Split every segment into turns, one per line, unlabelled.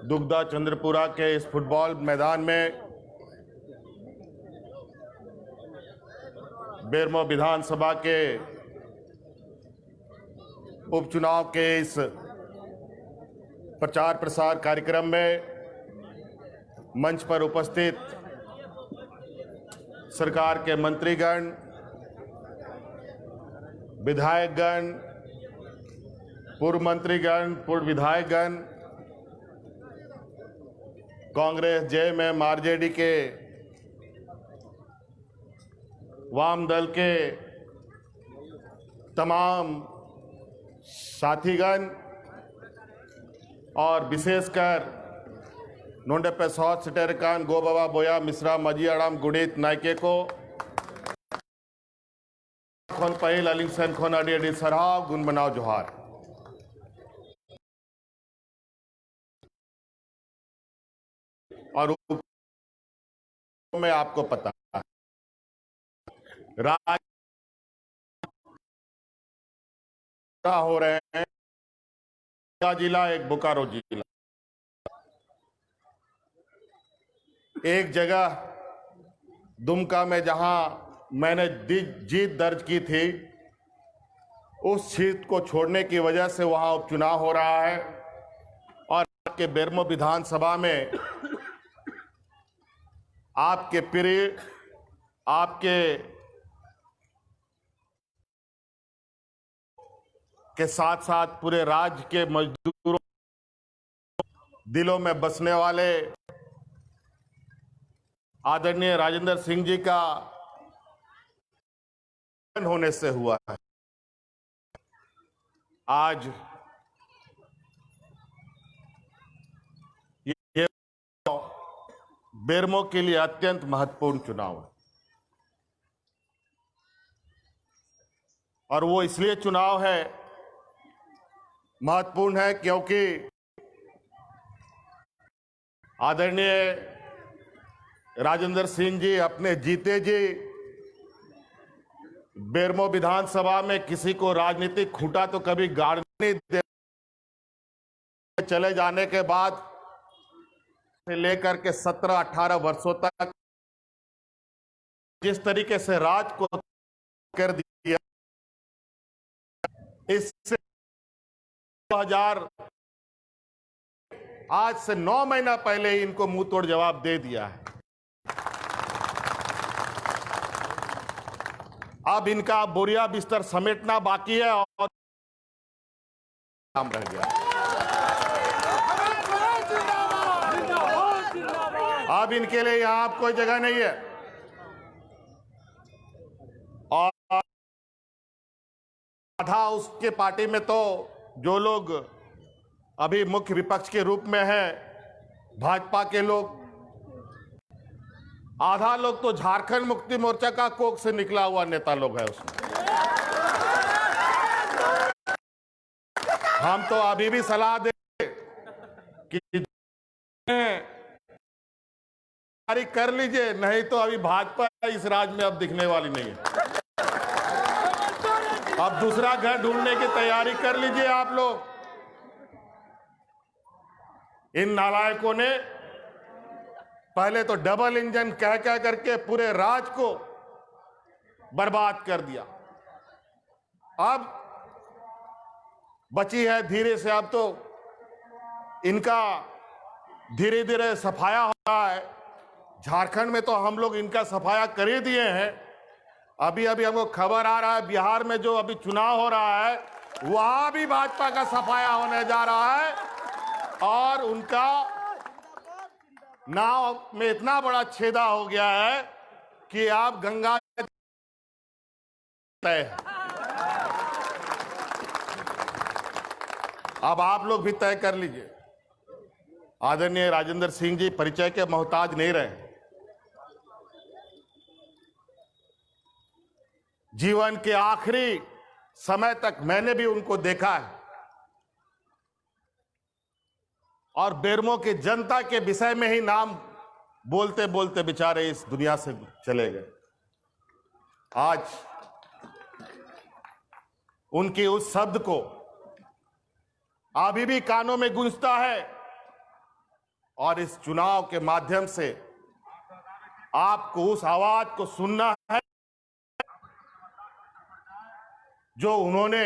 दुग्धा चंद्रपुरा के इस फुटबॉल मैदान में बेरमो विधानसभा के उपचुनाव के इस प्रचार प्रसार कार्यक्रम में मंच पर उपस्थित सरकार के मंत्रीगण, विधायकगण, पूर्व मंत्रीगण, पूर्व विधायकगण, कांग्रेस, जेएमएम, आरजेडी के, वाम दल के तमाम साथीगण और विशेषकर नोंडेपे सौत सिटेरकान गोबाबा बोया मिश्रा मजियाड़ाम गुड़ित नायके को खोन पहिल अलिंगसन खोन अडी अडी सरहाव गुण बनाओ जोहार। और में आपको पता है राज हो रहे हैं, जिला एक बोकारो जिला, एक जगह दुमका में जहां मैंने जीत दर्ज की थी, उस सीट को छोड़ने की वजह से वहां उपचुनाव हो रहा है। और के बेरमो विधानसभा में आपके प्रिय, आपके के साथ साथ पूरे राज्य के मजदूरों दिलों में बसने वाले आदरणीय राजेंद्र सिंह जी का होने से हुआ है। आज ये बेरमो के लिए अत्यंत महत्वपूर्ण चुनाव है और वो इसलिए चुनाव है महत्वपूर्ण है क्योंकि आदरणीय राजेंद्र सिंह जी अपने जीते जी बेरमो विधानसभा में किसी को राजनीतिक खूंटा तो कभी गाड़ने दे, चले जाने के बाद से लेकर के 17-18 वर्षों तक जिस तरीके से राज को कर दिया, इससे 2000 आज से 9 महीना पहले ही इनको मुंह तोड़ जवाब दे दिया है। अब इनका बोरिया बिस्तर समेटना बाकी है और काम रह गया। अब इनके लिए यहां आप कोई जगह नहीं है। और आधा उसके पार्टी में तो जो लोग अभी मुख्य विपक्ष के रूप में हैं, भाजपा के लोग, आधा लोग तो झारखंड मुक्ति मोर्चा का कोख से निकला हुआ नेता लोग है उसमें। हम तो अभी भी सलाह दे कि कर लीजिए, नहीं तो अभी भाजपा इस राज्य में अब दिखने वाली नहीं है। अब दूसरा घर ढूंढने की तैयारी कर लीजिए आप लोग। इन नालायकों ने पहले तो डबल इंजन कह करके पूरे राज्य को बर्बाद कर दिया। अब बची है धीरे से, अब तो इनका धीरे धीरे सफाया हो रहा है। झारखंड में तो हम लोग इनका सफाया कर ही दिए हैं। अभी अभी हमको खबर आ रहा है बिहार में जो अभी चुनाव हो रहा है वहां भी भाजपा का सफाया होने जा रहा है और उनका नाव में इतना बड़ा छेदा हो गया है कि आप गंगा तय। अब आप लोग भी तय कर लीजिए। आदरणीय राजेंद्र सिंह जी परिचय के मोहताज नहीं रहे। जीवन के आखिरी समय तक मैंने भी उनको देखा है और बेरमो की जनता के विषय में ही नाम बोलते बोलते बेचारे इस दुनिया से चले गए। आज उनके उस शब्द को अभी भी कानों में गूंजता है और इस चुनाव के माध्यम से आपको उस आवाज को सुनना है जो उन्होंने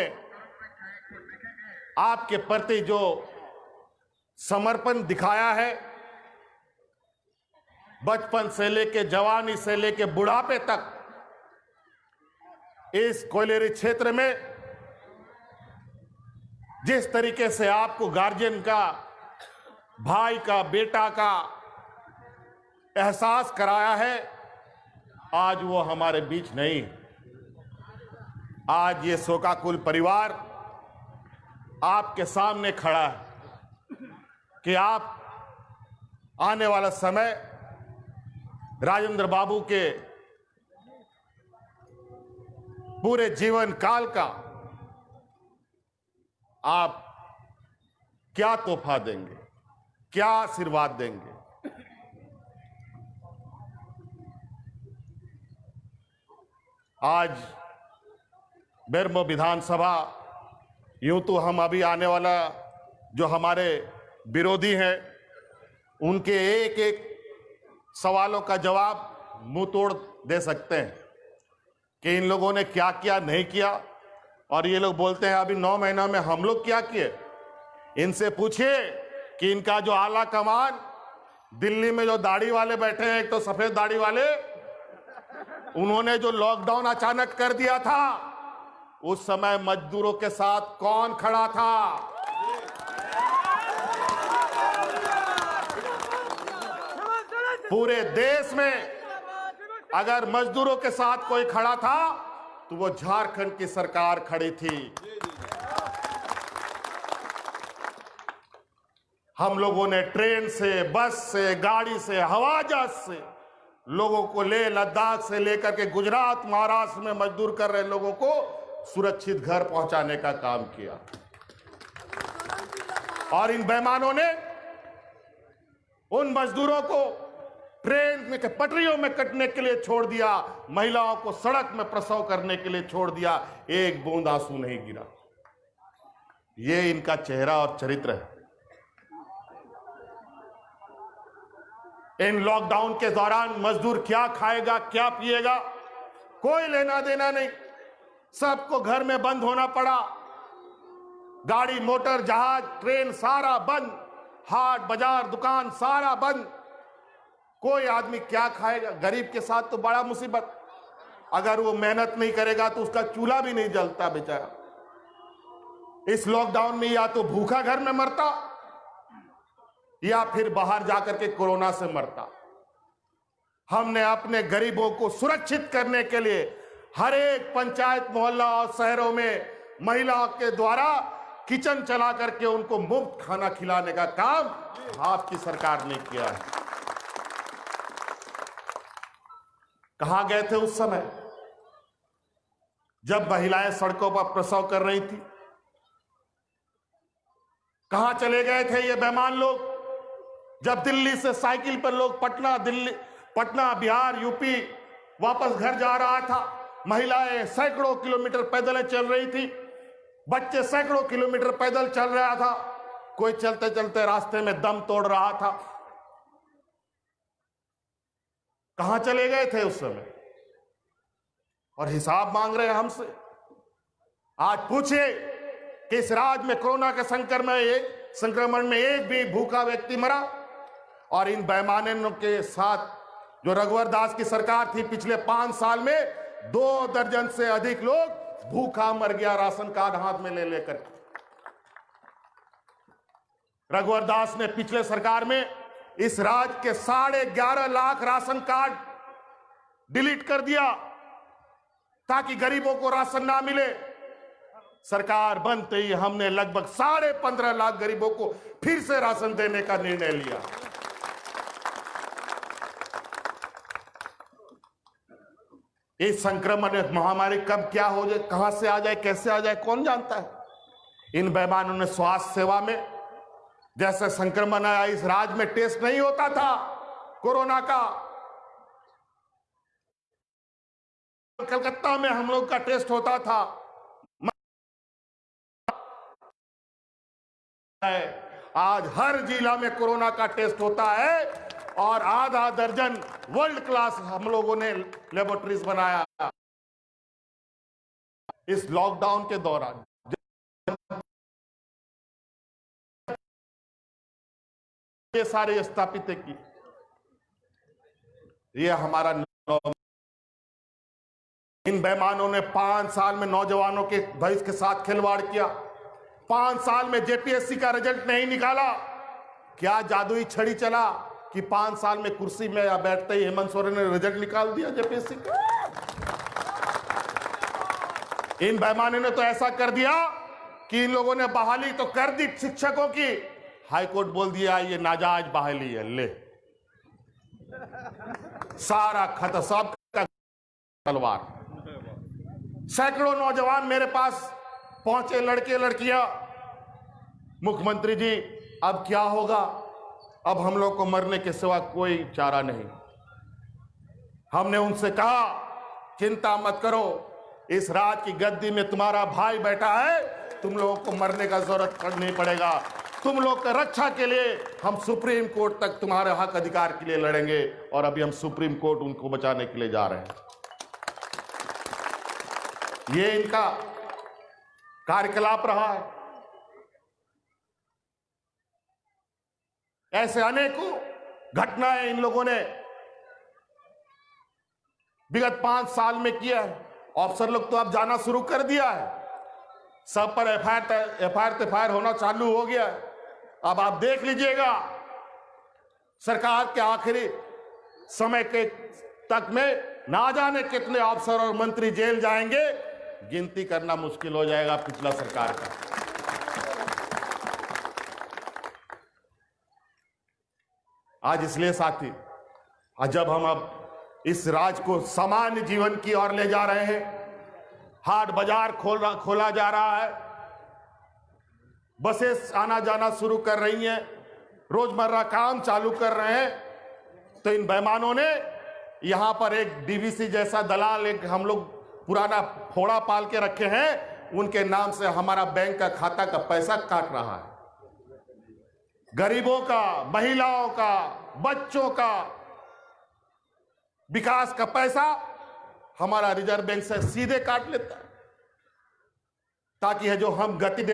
आपके प्रति जो समर्पण दिखाया है, बचपन से लेके जवानी से लेके बुढ़ापे तक इस कोयलेरी क्षेत्र में जिस तरीके से आपको गार्जियन का, भाई का, बेटा का एहसास कराया है, आज वो हमारे बीच नहीं। आज ये शोकाकुल परिवार आपके सामने खड़ा है कि आप आने वाला समय राजेंद्र बाबू के पूरे जीवन काल का आप क्या तोहफा देंगे, क्या आशीर्वाद देंगे। आज बेरमो विधानसभा, यूं तो हम अभी आने वाला जो हमारे विरोधी हैं उनके एक एक सवालों का जवाब मुंह तोड़ दे सकते हैं कि इन लोगों ने क्या किया, नहीं किया। और ये लोग बोलते हैं अभी 9 महीना में हम लोग क्या किए। इनसे पूछिए कि इनका जो आला कमान दिल्ली में जो दाढ़ी वाले बैठे हैं, एक तो सफेद दाढ़ी वाले, उन्होंने जो लॉकडाउन अचानक कर दिया था, उस समय मजदूरों के साथ कौन खड़ा था? पूरे देश में अगर मजदूरों के साथ कोई खड़ा था तो वो झारखंड की सरकार खड़ी थी। हम लोगों ने ट्रेन से, बस से, गाड़ी से, हवाई जहाज से लोगों को लद्दाख से लेकर के गुजरात, महाराष्ट्र में मजदूर कर रहे लोगों को सुरक्षित घर पहुंचाने का काम किया। और इन बेईमानों ने उन मजदूरों को ट्रेन में के पटरियों में कटने के लिए छोड़ दिया, महिलाओं को सड़क में प्रसव करने के लिए छोड़ दिया, एक बूंद आंसू नहीं गिरा। ये इनका चेहरा और चरित्र है। इन लॉकडाउन के दौरान मजदूर क्या खाएगा, क्या पिएगा, कोई लेना देना नहीं। सबको घर में बंद होना पड़ा। गाड़ी, मोटर, जहाज, ट्रेन सारा बंद, हाट, बाजार, दुकान सारा बंद। कोई आदमी क्या खाएगा? गरीब के साथ तो बड़ा मुसीबत। अगर वो मेहनत नहीं करेगा तो उसका चूल्हा भी नहीं जलता बेचारा। इस लॉकडाउन में या तो भूखा घर में मरता या फिर बाहर जाकर के कोरोना से मरता। हमने अपने गरीबों को सुरक्षित करने के लिए हर एक पंचायत, मोहल्ला और शहरों में महिलाओं के द्वारा किचन चला करके उनको मुफ्त खाना खिलाने का काम आपकी सरकार ने किया है। कहां गए थे उस समय जब महिलाएं सड़कों पर प्रसव कर रही थी? कहां चले गए थे ये बेईमान लोग जब दिल्ली से साइकिल पर लोग पटना, बिहार, यूपी वापस घर जा रहा था? महिलाएं सैकड़ों किलोमीटर पैदल चल रही थी, बच्चे सैकड़ों किलोमीटर पैदल चल रहा था, कोई चलते चलते रास्ते में दम तोड़ रहा था। कहां चले गए थे उस समय? और हिसाब मांग रहे हैं हमसे। आज पूछिए कि इस राज्य में कोरोना के संक्रमण में एक भी भूखा व्यक्ति मरा? और इन बेईमानों के साथ जो रघुवर दास की सरकार थी, पिछले 5 साल में 2 दर्जन से अधिक लोग भूखा मर गया राशन कार्ड हाथ में ले लेकर। रघुवर दास ने पिछले सरकार में इस राज्य के 11.5 लाख राशन कार्ड डिलीट कर दिया ताकि गरीबों को राशन ना मिले। सरकार बनते ही हमने लगभग 15.5 लाख गरीबों को फिर से राशन देने का निर्णय लिया। इस संक्रमण महामारी कब क्या हो जाए, कहां से आ जाए, कैसे आ जाए, कौन जानता है। इन बेईमानों ने स्वास्थ्य सेवा में जैसे संक्रमण आया, इस राज्य में टेस्ट नहीं होता था कोरोना का। कलकत्ता में हम लोग का टेस्ट होता था। आज हर जिला में कोरोना का टेस्ट होता है और आधा दर्जन वर्ल्ड क्लास हम लोगों ने लेबोरेटरीज बनाया इस लॉकडाउन के दौरान। ये सारे स्थापित की ये हमारा इन बेईमानों ने 5 साल में नौजवानों के भविष्य के साथ खिलवाड़ किया। 5 साल में जेपीएससी का रिजल्ट नहीं निकाला। क्या जादुई छड़ी चला कि 5 साल में कुर्सी में या बैठते ही हेमंत सोरेन ने रिजल्ट निकाल दिया जेपीएससी का? इन बेईमानों ने तो ऐसा कर दिया कि इन लोगों ने बहाली तो कर दी शिक्षकों की, हाईकोर्ट बोल दिया ये नाजायज बहाली है। ले सारा खत सब तलवार। सैकड़ों नौजवान मेरे पास पहुंचे, लड़के लड़कियां, मुख्यमंत्री जी अब क्या होगा? अब हम लोग को मरने के सिवा कोई चारा नहीं। हमने उनसे कहा चिंता मत करो, इस राज की गद्दी में तुम्हारा भाई बैठा है, तुम लोगों को मरने का जरूरत नहीं पड़ेगा। तुम लोग की रक्षा के लिए हम सुप्रीम कोर्ट तक तुम्हारे हक अधिकार के लिए लड़ेंगे और अभी हम सुप्रीम कोर्ट उनको बचाने के लिए जा रहे हैं। ये इनका कार्यकलाप रहा है। ऐसे अनेकों घटनाएं इन लोगों ने विगत 5 साल में किया है। ऑफिसर लोग तो अब जाना शुरू कर दिया है, सब पर एफआईआर होना चालू हो गया है। अब आप देख लीजिएगा सरकार के आखिरी समय के तक में ना जाने कितने अफसर और मंत्री जेल जाएंगे, गिनती करना मुश्किल हो जाएगा पिछला सरकार का। आज इसलिए साथी, जब हम अब इस राज्य को सामान्य जीवन की ओर ले जा रहे हैं, हाट बाजार खोला जा रहा है, बसें आना जाना शुरू कर रही हैं, रोजमर्रा काम चालू कर रहे हैं, तो इन बेईमानों ने यहां पर एक डीवीसी जैसा दलाल, एक हम लोग पुराना फोड़ा पाल के रखे हैं, उनके नाम से हमारा बैंक का खाता का पैसा काट रहा है। गरीबों का, महिलाओं का, बच्चों का विकास का पैसा हमारा रिजर्व बैंक से सीधे काट लेता है, ताकि है जो हम गति दे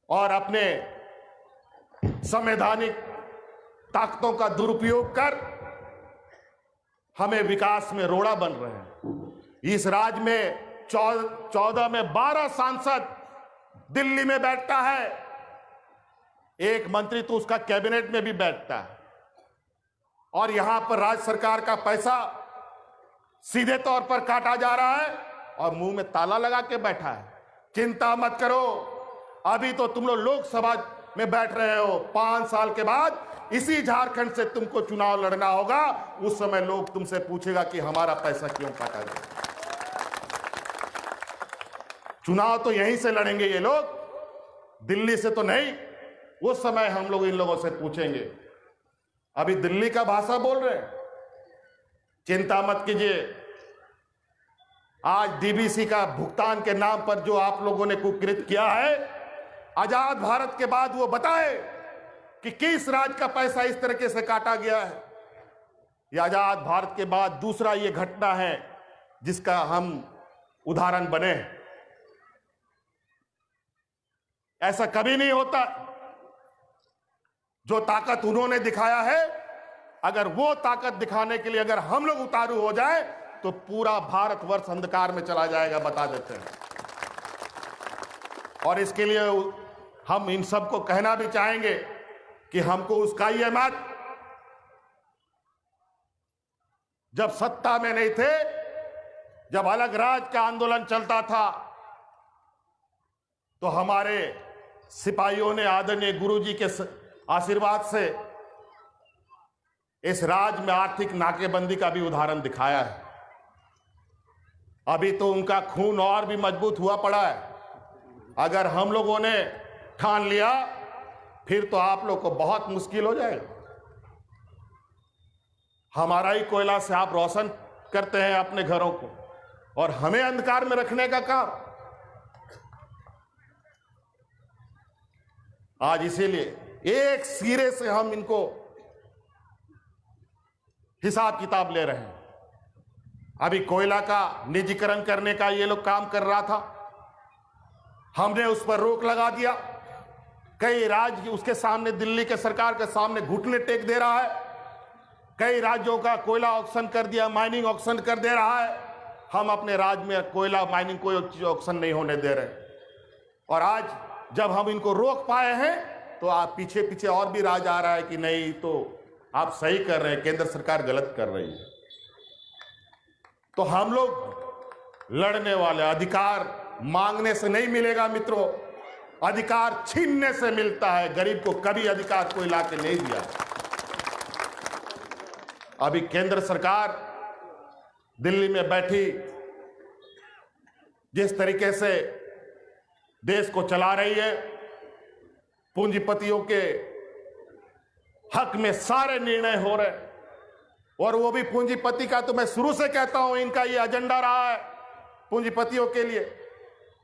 और अपने संवैधानिक ताकतों का दुरुपयोग कर हमें विकास में रोड़ा बन रहे हैं। इस राज्य में 14 में 12 सांसद दिल्ली में बैठता है, एक मंत्री तो उसका कैबिनेट में भी बैठता है, और यहां पर राज्य सरकार का पैसा सीधे तौर पर काटा जा रहा है और मुंह में ताला लगा के बैठा है। चिंता मत करो, अभी तो तुम लोग लोकसभा में बैठ रहे हो, 5 साल के बाद इसी झारखंड से तुमको चुनाव लड़ना होगा। उस समय लोग तुमसे पूछेगा कि हमारा पैसा क्यों काटा गया। चुनाव तो यहीं से लड़ेंगे ये लोग, दिल्ली से तो नहीं। उस समय हम लोग इन लोगों से पूछेंगे, अभी दिल्ली का भाषा बोल रहे हैं। चिंता मत कीजिए, आज डीवीसी का भुगतान के नाम पर जो आप लोगों ने कुकृत किया है, आजाद भारत के बाद वो बताए कि किस राज्य का पैसा इस तरीके से काटा गया है। यह आजाद भारत के बाद दूसरा ये घटना है जिसका हम उदाहरण बने। ऐसा कभी नहीं होता। जो ताकत उन्होंने दिखाया है, अगर वो ताकत दिखाने के लिए अगर हम लोग उतारू हो जाए तो पूरा भारतवर्ष अंधकार में चला जाएगा, बता देते हैं। और इसके लिए हम इन सबको कहना भी चाहेंगे कि हमको उस्काइए मत। जब सत्ता में नहीं थे, जब अलग राज्य का आंदोलन चलता था, तो हमारे सिपाहियों ने आदरणीय गुरुजी के आशीर्वाद से इस राज्य में आर्थिक नाकेबंदी का भी उदाहरण दिखाया है। अभी तो उनका खून और भी मजबूत हुआ पड़ा है। अगर हम लोगों ने ठान लिया, फिर तो आप लोग को बहुत मुश्किल हो जाएगा। हमारा ही कोयला से आप रोशन करते हैं अपने घरों को, और हमें अंधकार में रखने का काम। आज इसीलिए एक सिरे से हम इनको हिसाब किताब ले रहे हैं। अभी कोयला का निजीकरण करने का ये लोग काम कर रहा था, हमने उस पर रोक लगा दिया। कई राज्य उसके सामने, दिल्ली के सरकार के सामने घुटने टेक दे रहा है। कई राज्यों का कोयला ऑक्शन कर दिया, माइनिंग ऑक्शन कर दे रहा है। हम अपने राज्य में कोयला माइनिंग कोई ऑक्शन नहीं होने दे रहे। और आज जब हम इनको रोक पाए हैं तो आप पीछे पीछे और भी राज आ रहा है कि नहीं, तो आप सही कर रहे हैं, केंद्र सरकार गलत कर रही है। तो हम लोग लड़ने वाले, अधिकार मांगने से नहीं मिलेगा मित्रों, अधिकार छीनने से मिलता है। गरीब को कभी अधिकार कोई लाके नहीं दिया। अभी केंद्र सरकार दिल्ली में बैठी जिस तरीके से देश को चला रही है, पूंजीपतियों के हक में सारे निर्णय हो रहे हैं। और वो भी पूंजीपति का, तो मैं शुरू से कहता हूं इनका ये एजेंडा रहा है पूंजीपतियों के लिए,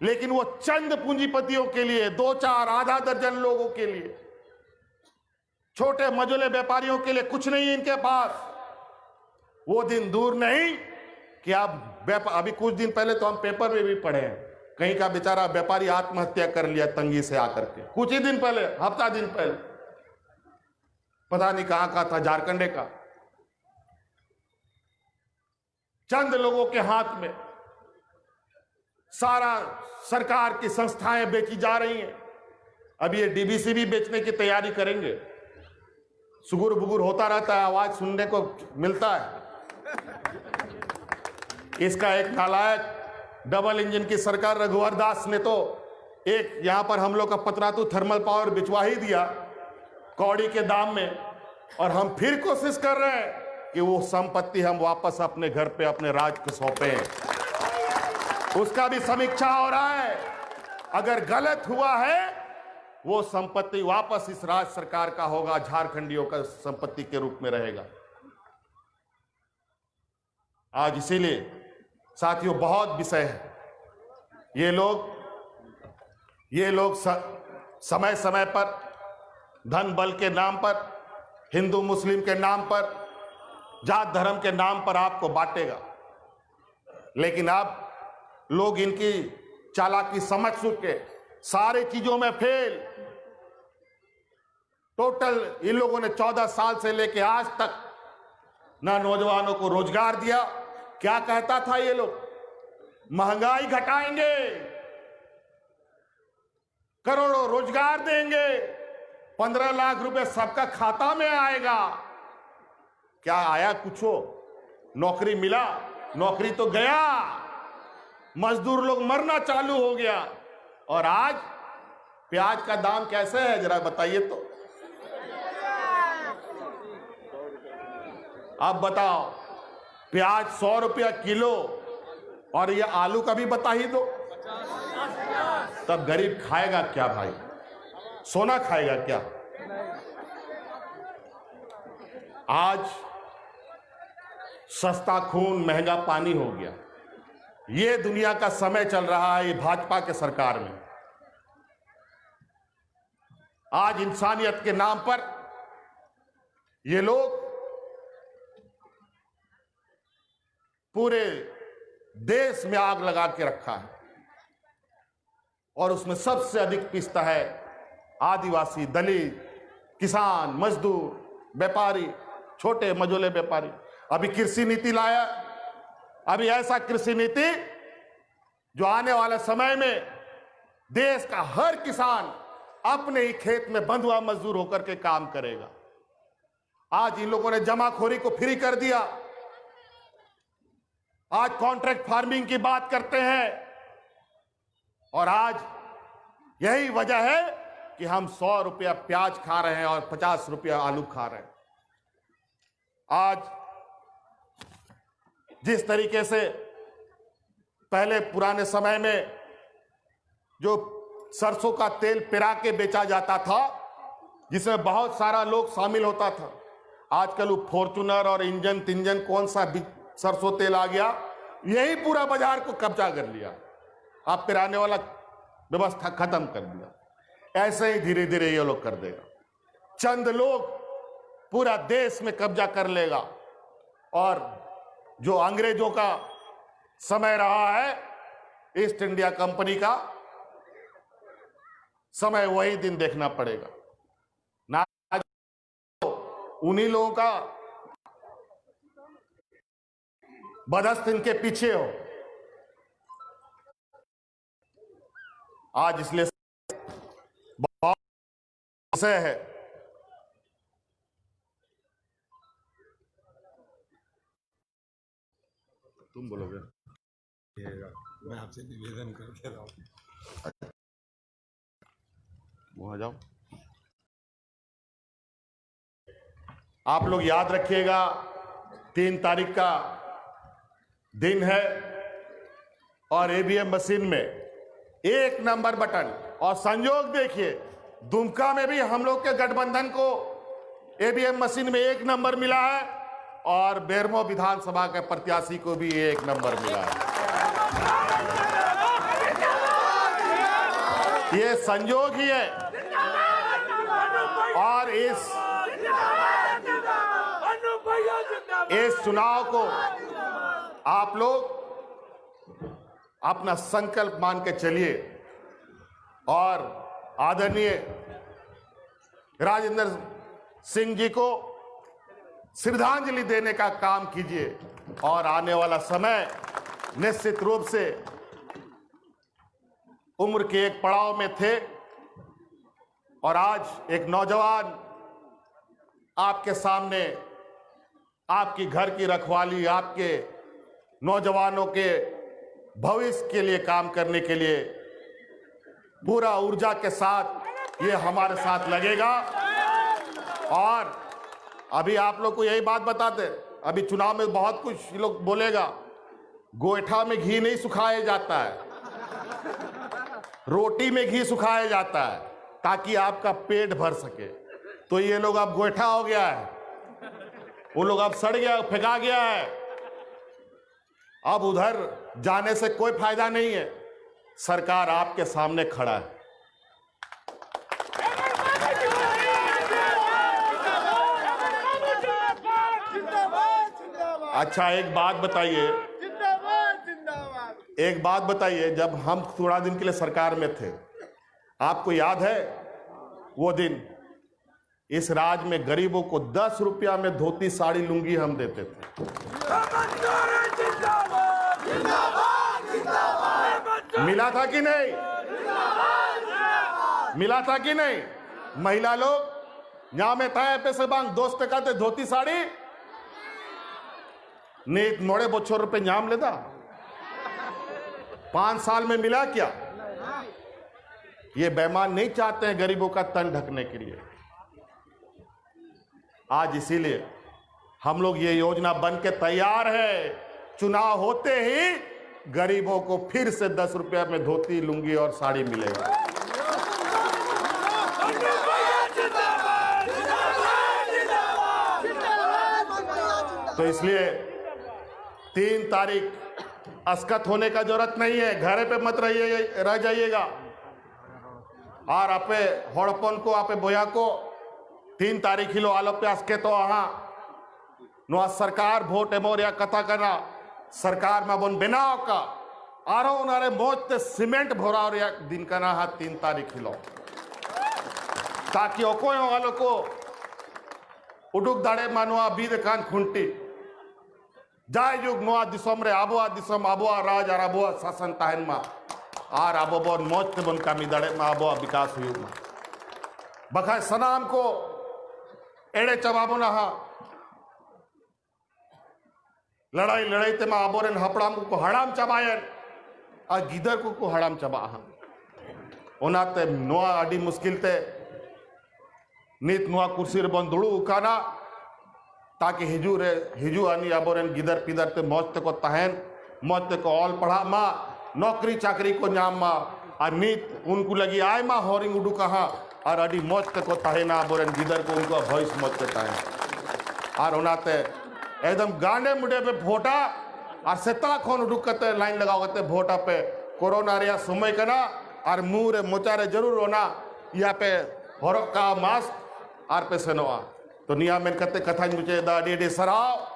लेकिन वो चंद पूंजीपतियों के लिए, 2-4 आधा दर्जन लोगों के लिए, छोटे मझोले व्यापारियों के लिए कुछ नहीं है इनके पास। वो दिन दूर नहीं कि आप अभी कुछ दिन पहले तो हम पेपर में भी पढ़े हैं, कहीं का बेचारा व्यापारी आत्महत्या कर लिया तंगी से आकर के, कुछ ही दिन पहले, हफ्ता दिन पहले, पता नहीं कहां का था, झारखंड का। चंद लोगों के हाथ में सारा सरकार की संस्थाएं बेची जा रही हैं। अब ये डीबीसी भी बेचने की तैयारी करेंगे। सुगुर बुगुर होता रहता है, आवाज सुनने को मिलता है। इसका एक नालायक डबल इंजन की सरकार रघुवर दास ने तो एक यहां पर हम लोग का पतरातू थर्मल पावर बिचवा ही दिया कौड़ी के दाम में, और हम फिर कोशिश कर रहे हैं कि वो संपत्ति हम वापस अपने घर पे, अपने राज्य को सौंपे। उसका भी समीक्षा हो रहा है। अगर गलत हुआ है, वो संपत्ति वापस इस राज्य सरकार का होगा, झारखंडियों का संपत्ति के रूप में रहेगा। आज इसीलिए साथियों बहुत विषय है। ये लोग समय समय पर धन बल के नाम पर, हिंदू मुस्लिम के नाम पर, जात धर्म के नाम पर आपको बांटेगा। लेकिन अब लोग इनकी चालाकी समझ चुके, सारी चीजों में फेल। टोटल इन लोगों ने 14 साल से लेके आज तक ना नौजवानों को रोजगार दिया। क्या कहता था ये लोग? महंगाई घटाएंगे, करोड़ों रोजगार देंगे, 15 लाख रुपए सबका खाता में आएगा। क्या आया? कुछ हो? नौकरी मिला? नौकरी तो गया। मजदूर लोग मरना चालू हो गया। और आज प्याज का दाम कैसे है जरा बताइए तो। अब बताओ, प्याज 100 रुपया किलो, और ये आलू का भी बता ही दो। तब गरीब खाएगा क्या भाई? सोना खाएगा क्या? आज सस्ता खून महंगा पानी हो गया। ये दुनिया का समय चल रहा है ये भाजपा के सरकार में। आज इंसानियत के नाम पर ये लोग पूरे देश में आग लगा के रखा है, और उसमें सबसे अधिक पिसता है आदिवासी, दलित, किसान, मजदूर, व्यापारी, छोटे मझोले व्यापारी। अभी कृषि नीति लाया, अभी ऐसा कृषि नीति जो आने वाले समय में देश का हर किसान अपने ही खेत में बंधुआ मजदूर होकर के काम करेगा। आज इन लोगों ने जमाखोरी को फ्री कर दिया। आज कॉन्ट्रैक्ट फार्मिंग की बात करते हैं, और आज यही वजह है कि हम 100 रुपया प्याज खा रहे हैं और 50 रुपया आलू खा रहे हैं। आज जिस तरीके से पहले पुराने समय में जो सरसों का तेल पिरा के बेचा जाता था, जिसमें बहुत सारा लोग शामिल होता था, आजकल वो फॉर्चूनर और इंजन तिंजन कौन सा सरसों तेल आ गया, यही पूरा बाजार को कब्जा कर लिया, आप फिर आने वाला व्यवस्था खत्म कर दिया। ऐसे ही धीरे धीरे ये लोग कर देगा, चंद लोग पूरा देश में कब्जा कर लेगा और जो अंग्रेजों का समय रहा है, ईस्ट इंडिया कंपनी का समय, वही दिन देखना पड़ेगा ना। उन्हीं लोगों का बदस्त इनके पीछे हो आज, इसलिए बहुत है। तुम बोलोगे?
मैं आपसे निवेदन करते रहा हूं,
वहां जाओ। आप लोग याद रखिएगा, 3 तारीख का दिन है और ईवीएम मशीन में 1 नंबर बटन, और संयोग देखिए दुमका में भी हम लोग के गठबंधन को ईवीएम मशीन में 1 नंबर मिला है और बेरमो विधानसभा के प्रत्याशी को भी 1 नंबर मिला है। ये संयोग ही है। और इस चुनाव को आप लोग अपना संकल्प मान के चलिए और आदरणीय राजेंद्र सिंह जी को श्रद्धांजलि देने का काम कीजिए। और आने वाला समय निश्चित रूप से उम्र के एक पड़ाव में थे और आज एक नौजवान आपके सामने आपकी घर की रखवाली, आपके नौजवानों के भविष्य के लिए काम करने के लिए पूरा ऊर्जा के साथ ये हमारे साथ लगेगा। और अभी आप लोग को यही बात बताते, अभी चुनाव में बहुत कुछ लोग बोलेगा, गोईठा में घी नहीं सुखाया जाता है, रोटी में घी सुखाया जाता है ताकि आपका पेट भर सके। तो ये लोग अब गोईठा हो गया है, वो लोग अब सड़ गया, फेंका गया है, अब उधर जाने से कोई फायदा नहीं है। सरकार आपके सामने खड़ा है। अच्छा एक बात बताइए, जब हम थोड़ा दिन के लिए सरकार में थे, आपको याद है वो दिन इस राज्य में गरीबों को 10 रुपया में धोती साड़ी लुंगी हम देते थे। मिला था कि नहीं? मिला था कि नहीं? महिला लोग यहाँ में था पैसे बांग दोस्त कहते धोती साड़ी नहीं, नोड़े बोछोर रुपए नाम लेता 5 साल में मिला क्या? ये बेईमान नहीं चाहते हैं गरीबों का तन ढकने के लिए। आज इसीलिए हम लोग ये योजना बन के तैयार है, चुनाव होते ही गरीबों को फिर से 10 रुपया में धोती लुंगी और साड़ी मिलेगा। तो इसलिए 3 तारीख अस्कत होने का जरूरत नहीं है, घरे पे मत रह जाइएगा। और आपे हड़पन को आपे बोया को 3 तारीख हिलो आलो पे अस्के तो नुआ सरकार वोट एमोरिया कथा करना सरकार में बोन बनाव का आरो उनारे मोजते सीमेंट भोरा दिन का ना 3 तारीख हिलो, ताकि ओकोय वालों को उडुक दाड़े मानुआ बीद कान खुंटी जाय युग नोआ दिसम रे आबोआ दिसम आबोआ राज और आबोआ शासन ताहन मा आर आबो बोन मोजते बोन कामी दाड़े मा आबोआ विकास हुई मा बखाय सनाम को एड़े चबाबो ना लड़ाई ते मा आबोरेन हपड़ाम को हड़ाम चबायन आ गिदर को हड़ाम चबा ओनाते नोआ आडी मुश्किल ते नीत नोआ कुर्सी रे बन दुड़ू उकाना ताकि हिजू आनी आबोरेन गिदर पिदर ते मौज ते को तहन मौज ते को ऑल पढ़ा मा नौकरी चाकरी को नाम मा आ नीत उनको लगी आय मा होरिंग उडू कहा और अडी मौज ते को तहना आबोरेन गिदर को उनको भॉइस मौज ते तहन और ओनाते एकदम गांडे मुंडे पे फोटा और सेता खन उडुक करते लाइन लगाओ करते वोट पे कोरोना रिया समय कना और मुंह रे मोचा रे जरूर होना यहाँ पे हरक का मास्क और पे सेनोआ तो निया मेन करते कथा मुझे डी सराव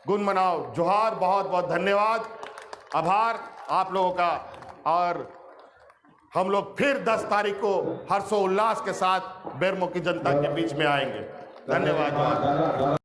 गुण मनाओ जोहार बहुत बहुत धन्यवाद आभार आप लोगों का और हम लोग फिर 10 तारीख को हर्षोल्लास के साथ बेरमो की जनता के बीच में आएंगे धन्यवाद।